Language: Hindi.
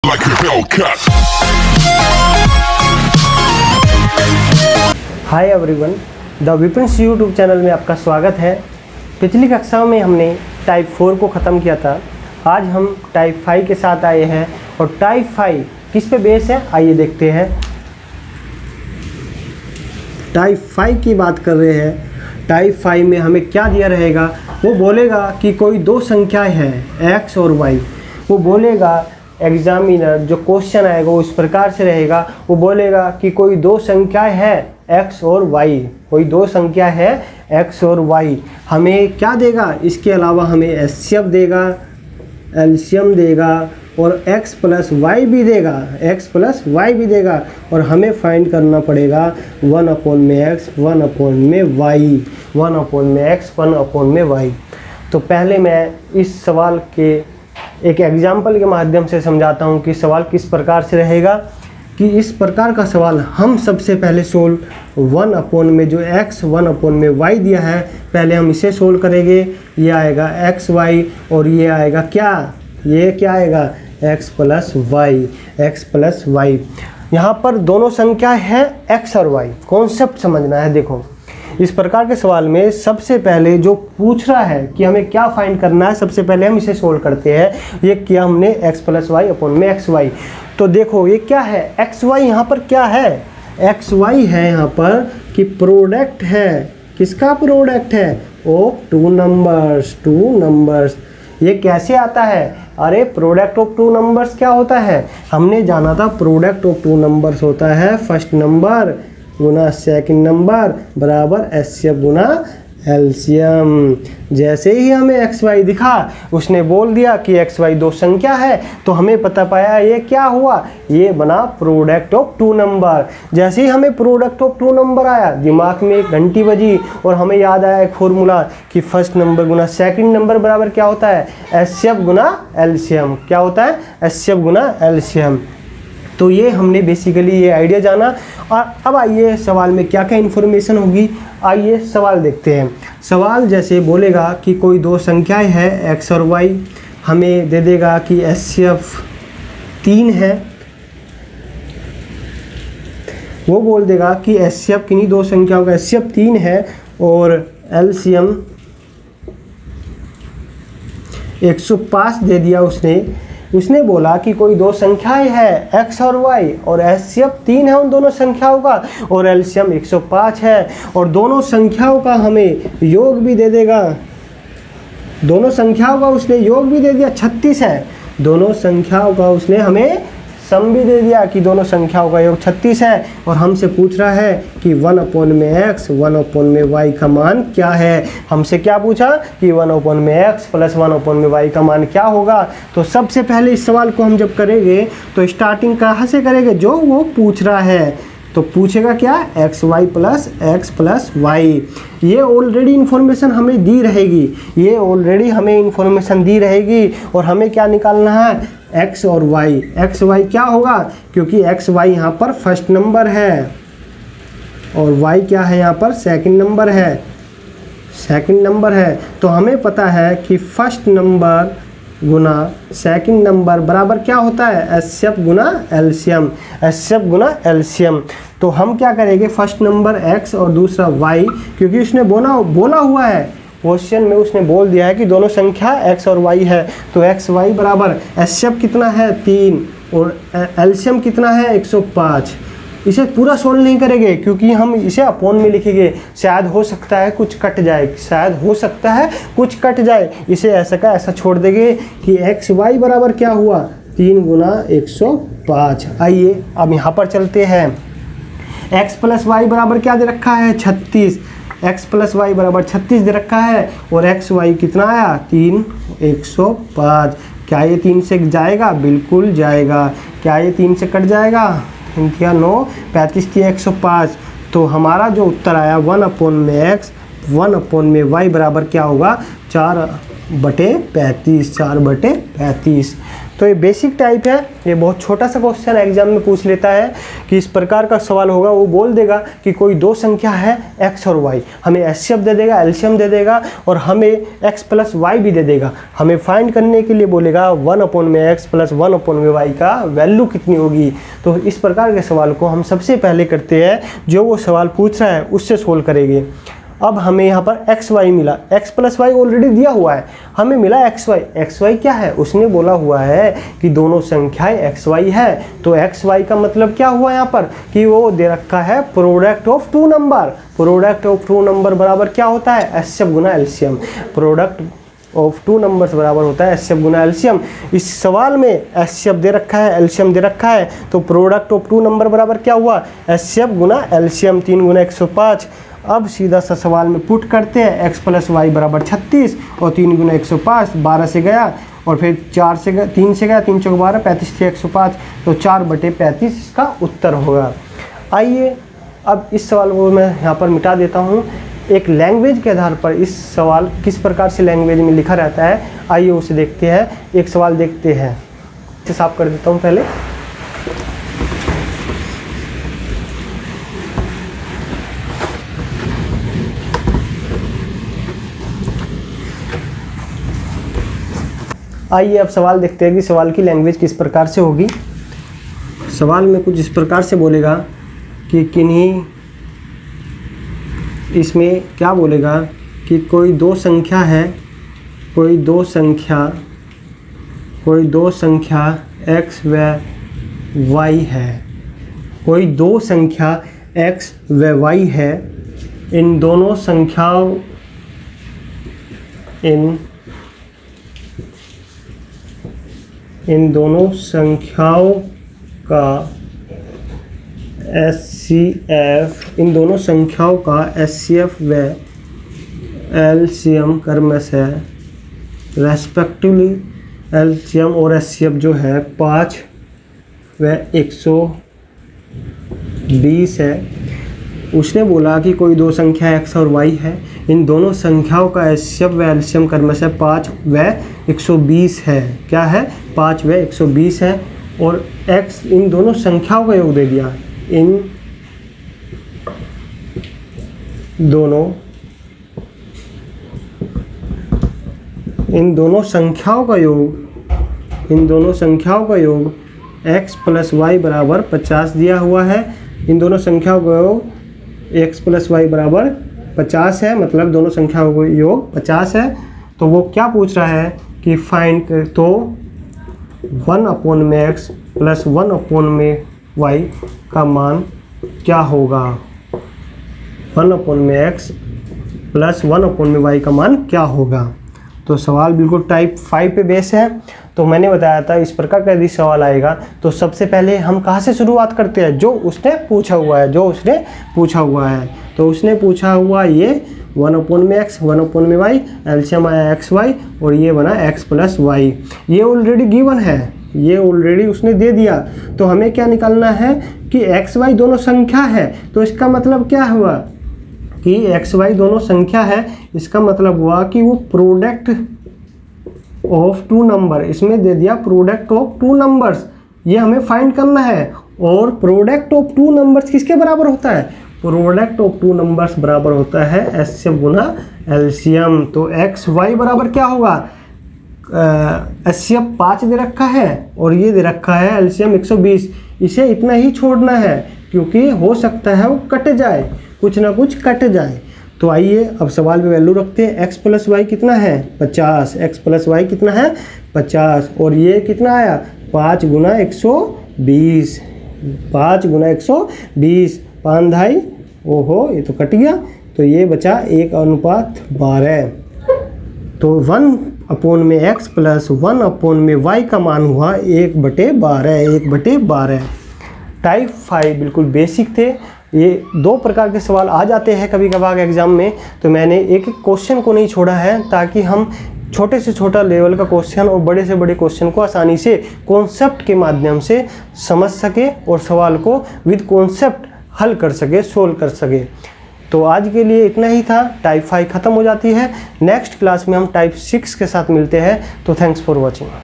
like a Hellcat. Hi everyone, the Vipin's YouTube channel में आपका स्वागत है। पिछली कक्षाओं में हमने टाइप 4 को ख़त्म किया था। आज हम टाइप 5 के साथ आए हैं और टाइप 5 किस पे बेस है आइए देखते हैं। टाइप 5 की बात कर रहे हैं। टाइप 5 में हमें क्या दिया रहेगा, वो बोलेगा कि कोई दो संख्याएं हैं x और y। वो बोलेगा एग्जामिनर जो क्वेश्चन आएगा वो इस प्रकार से रहेगा, वो बोलेगा कि कोई दो संख्याएं हैं x और y, कोई दो संख्या है x और y। हमें क्या देगा, इसके अलावा हमें एचसीएफ देगा, एलसीएम देगा और x प्लस वाई भी देगा, x प्लस वाई भी देगा। और हमें फाइंड करना पड़ेगा 1/x 1/y, 1/x 1/y। तो पहले मैं इस सवाल के एक एग्जाम्पल के माध्यम से समझाता हूँ कि सवाल किस प्रकार से रहेगा। कि इस प्रकार का सवाल हम सबसे पहले सोल्व 1/ में जो x 1/y दिया है, पहले हम इसे सोल्व करेंगे। ये आएगा xy और ये आएगा क्या, ये क्या आएगा x प्लस वाई। यहाँ पर दोनों संख्या है x और y। कॉन्सेप्ट समझना है। देखो इस प्रकार के सवाल में सबसे पहले जो पूछ रहा है कि हमें क्या फाइंड करना है, सबसे पहले हम इसे सोल्व करते हैं। ये किया हमने x प्लस वाई अपॉन में xy। तो देखो ये क्या है, xy यहाँ पर क्या है, xy है यहाँ पर कि प्रोडक्ट है। किसका प्रोडक्ट है, ऑफ टू नंबर्स। ये कैसे आता है, अरे प्रोडक्ट ऑफ टू नंबर्स क्या होता है, हमने जाना था प्रोडक्ट ऑफ टू नंबर्स होता है फर्स्ट नंबर गुना सेकंड नंबर बराबर एचसीएफ गुना एलसीएम। जैसे ही हमें एक्स वाई दिखा, उसने बोल दिया कि एक्स वाई दो संख्या है, तो हमें पता पाया ये क्या हुआ, ये बना प्रोडक्ट ऑफ टू नंबर। जैसे ही हमें प्रोडक्ट ऑफ टू नंबर आया, दिमाग में एक घंटी बजी और हमें याद आया एक फॉर्मूला कि फर्स्ट नंबर गुना सेकंड नंबर बराबर क्या होता है, एचसीएफ गुना एलसीएम। क्या होता है, एचसीएफ गुना एलसीएम। तो ये हमने बेसिकली ये आइडिया जाना। और अब आइए सवाल में क्या क्या इन्फॉर्मेशन होगी, आइए सवाल देखते हैं। सवाल जैसे बोलेगा कि कोई दो संख्याएं हैं x और y, हमें दे देगा कि एचसीएफ 3 है। वो बोल देगा कि एचसीएफ किन्हीं दो संख्याओं का एचसीएफ 3 है और एलसीएम 105 दे दिया उसने बोला कि कोई दो संख्याएं हैं x और y और एचसीएफ 3 है उन दोनों संख्याओं का और एलसीएम 105 है। और दोनों संख्याओं का हमें योग भी दे देगा, दोनों संख्याओं का उसने योग भी दे दिया 36 है। दोनों संख्याओं का उसने हमें सम भी दे दिया कि दोनों संख्याओं का योग 36 है। और हमसे पूछ रहा है कि 1/x 1/y का मान क्या है। हमसे क्या पूछा कि 1/x प्लस 1/y का मान क्या होगा। तो सबसे पहले इस सवाल को हम जब करेंगे तो स्टार्टिंग कहाँ से करेंगे, जो वो पूछ रहा है। तो पूछेगा क्या, xy plus x plus y. ये ऑलरेडी इन्फॉर्मेशन हमें दी रहेगी, ये ऑलरेडी हमें इन्फॉर्मेशन दी रहेगी। और हमें क्या निकालना है, x और y। x y क्या होगा, क्योंकि x y यहाँ पर फर्स्ट नंबर है और y क्या है यहाँ पर सेकंड नंबर है। तो हमें पता है कि फर्स्ट नंबर गुना सेकंड नंबर बराबर क्या होता है, एचसीएफ गुना एलसीएम। तो हम क्या करेंगे, फर्स्ट नंबर x और दूसरा y, क्योंकि उसने बोला हुआ है क्वेश्चन में, उसने बोल दिया है कि दोनों संख्या x और y है। तो x y बराबर एचसीएफ कितना है 3 और एलसीएम कितना है 105। इसे पूरा सोल्व नहीं करेंगे क्योंकि हम इसे अपॉन में लिखेंगे, शायद हो सकता है कुछ कट जाए, इसे ऐसा का ऐसा छोड़ देंगे कि एक्स वाई बराबर क्या हुआ 3 गुना 105। आइए अब यहाँ पर चलते हैं। x प्लस वाई बराबर क्या दे रखा है 36, x प्लस वाई बराबर 36 दे रखा है और एक्स वाई कितना आया 3 105। क्या ये 3 से जाएगा, बिल्कुल जाएगा। क्या ये 3 से कट जाएगा, 9 35 थी 105। तो हमारा जो उत्तर आया 1/x 1/y बराबर क्या होगा 4/35। तो ये बेसिक टाइप है, ये बहुत छोटा सा क्वेश्चन एग्जाम में पूछ लेता है कि इस प्रकार का सवाल होगा। वो बोल देगा कि कोई दो संख्या है x और y, हमें एचसीएफ दे देगा, एलसीएम दे देगा और हमें x प्लस वाई भी दे देगा। हमें फाइंड करने के लिए बोलेगा 1/x प्लस 1/y का वैल्यू कितनी होगी। तो इस प्रकार के सवाल को हम सबसे पहले करते हैं, जो वो सवाल पूछ रहा है उससे सोल्व करेंगे। अब हमें यहाँ पर एक्स वाई मिला, एक्स प्लस वाई ऑलरेडी दिया हुआ है, हमें मिला एक्स वाई। एक्स वाई क्या है, उसने बोला हुआ है कि दोनों संख्याएं एक्स वाई है। तो एक्स वाई का मतलब क्या हुआ यहाँ पर कि वो दे रखा है product of two number. Product of two number बराबर क्या होता है, एचसीएफ गुना LCM. Product of two numbers बराबर होता है एचसीएफ गुना एलसीएम। इस सवाल में एचसीएफ दे रखा है, एलसीएम दे रखा है, तो प्रोडक्ट ऑफ टू नंबर बराबर क्या हुआ, एचसीएफ गुना एलसीएम, 3 गुना 105। अब सीधा सा सवाल में पुट करते हैं, x प्लस वाई बराबर 36 और 3 गुना 105, 12 से गया और फिर 4 से गया, 3 से गया, 3 चौक 12, 35 से 105, तो 4/35 इसका उत्तर होगा। आइए अब इस सवाल को मैं यहाँ पर मिटा देता हूँ। एक लैंग्वेज के आधार पर इस सवाल किस प्रकार से लैंग्वेज में लिखा रहता है, आइए उसे देखते हैं। एक सवाल देखते हैं, इसे साफ कर देता हूँ पहले। आइए अब सवाल देखते हैं कि सवाल की लैंग्वेज किस प्रकार से होगी। सवाल में कुछ इस प्रकार से बोलेगा कि किन्हीं, इसमें क्या बोलेगा कि कोई दो संख्या है, कोई दो संख्या x व y है, कोई दो संख्या x व y है। इन दोनों संख्याओं का एचसीएफ, इन दोनों संख्याओं का एचसीएफ व एलसीएम क्रम से रेस्पेक्टिवली एलसीएम और एचसीएफ जो है 5 व 120 है। उसने बोला कि कोई दो संख्या x और y है, इन दोनों संख्याओं का एचसीएफ व एलसीएम क्रम से 5 व 120 है। क्या है, 5 व 120 है। और x इन दोनों संख्याओं का योग दे दिया, इन दोनों संख्याओं का योग x प्लस वाई बराबर 50 दिया हुआ है। इन दोनों संख्याओं का योग x प्लस वाई बराबर 50 है, मतलब दोनों संख्याओं का योग 50 है। तो वो क्या पूछ रहा है कि फाइंड कर, तो 1/x प्लस 1/y का मान क्या होगा। 1/x प्लस 1/y का मान क्या होगा। तो सवाल बिल्कुल टाइप 5 पे बेस है। तो मैंने बताया था इस प्रकार का यदि सवाल आएगा तो सबसे पहले हम कहाँ से शुरुआत करते हैं, जो उसने पूछा हुआ है। तो उसने पूछा हुआ ये 1/x 1/y, एलसीएम आया xy और ये बना x प्लस वाई। ये ऑलरेडी गिवन है, ये ऑलरेडी उसने दे दिया। तो हमें क्या निकालना है कि xy दोनों संख्या है। तो इसका मतलब क्या हुआ कि xy दोनों संख्या है, इसका मतलब हुआ कि वो प्रोडक्ट ऑफ टू नंबर, इसमें दे दिया प्रोडक्ट ऑफ टू नंबर्स, ये हमें फाइंड करना है। और प्रोडक्ट ऑफ टू नंबर्स किसके बराबर होता है, प्रोडक्ट ऑफ टू नंबर्स बराबर होता है एचसीएफ गुना एलसीएम। तो एक्स वाई बराबर क्या होगा, एचसीएफ 5 दे रखा है और ये दे रखा है एलसीएम 120। इसे इतना ही छोड़ना है क्योंकि हो सकता है वो कट जाए, कुछ ना कुछ कट जाए। तो आइए अब सवाल में वैल्यू रखते हैं। x प्लस वाई कितना है 50, x प्लस वाई कितना है 50 और ये कितना आया 5 गुना 120, 5 गुना 120, 5 ढाई, ओहो ये तो कट गया, तो ये बचा 1/12। तो 1/x प्लस 1/y का मान हुआ 1/12, 1/12। टाइप 5 बिल्कुल बेसिक थे। ये 2 प्रकार के सवाल आ जाते हैं कभी कभार एग्जाम में, तो मैंने एक एक क्वेश्चन को नहीं छोड़ा है ताकि हम छोटे से छोटा लेवल का क्वेश्चन और बड़े से बड़े क्वेश्चन को आसानी से कॉन्सेप्ट के माध्यम से समझ सके और सवाल को विद कॉन्सेप्ट हल कर सके, सोल्व कर सके। तो आज के लिए इतना ही था। टाइप 5 ख़त्म हो जाती है। नेक्स्ट क्लास में हम टाइप 6 के साथ मिलते हैं। तो थैंक्स फॉर वॉचिंग।